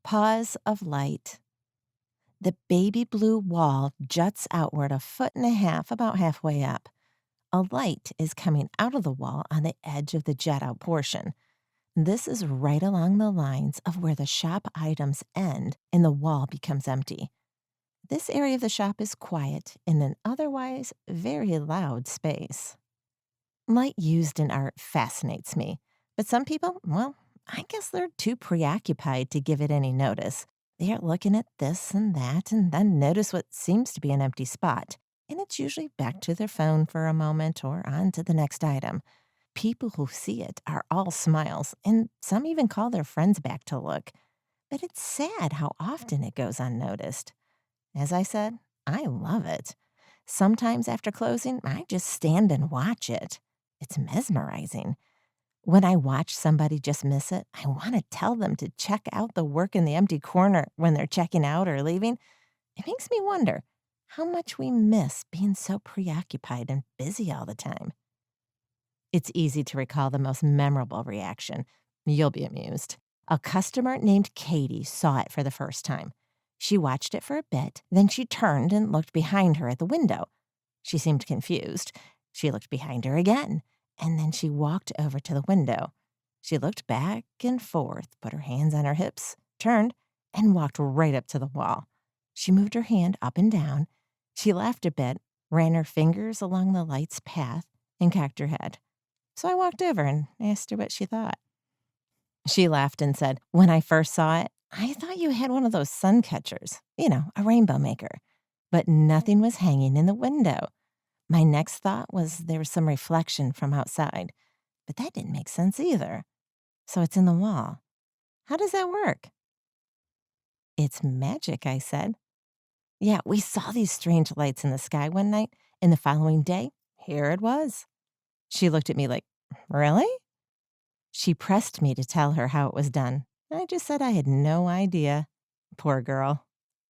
Pause of light. The baby blue wall juts outward a foot and a half, about halfway up. A light is coming out of the wall on the edge of the jet out portion. This is right along the lines of where the shop items end and the wall becomes empty. This area of the shop is quiet in an otherwise very loud space. Light used in art fascinates me, but some people, well, I guess they're too preoccupied to give it any notice. They are looking at this and that and then notice what seems to be an empty spot. And it's usually back to their phone for a moment or on to the next item. People who see it are all smiles, and some even call their friends back to look. But it's sad how often it goes unnoticed. As I said, I love it. Sometimes after closing, I just stand and watch it. It's mesmerizing. When I watch somebody just miss it, I want to tell them to check out the work in the empty corner when they're checking out or leaving. It makes me wonder how much we miss being so preoccupied and busy all the time. It's easy to recall the most memorable reaction. You'll be amused. A customer named Katie saw it for the first time. She watched it for a bit, then she turned and looked behind her at the window. She seemed confused. She looked behind her again, and then she walked over to the window. She looked back and forth, put her hands on her hips, turned, and walked right up to the wall. She moved her hand up and down. She laughed a bit, ran her fingers along the light's path, and cocked her head. So I walked over and asked her what she thought. She laughed and said, "When I first saw it, I thought you had one of those sun catchers, a rainbow maker. But nothing was hanging in the window. My next thought was there was some reflection from outside, but that didn't make sense either. So it's in the wall. How does that work?" "It's magic," I said. "Yeah, we saw these strange lights in the sky one night, and the following day, here it was." She looked at me like, "Really?" She pressed me to tell her how it was done. I just said I had no idea. Poor girl.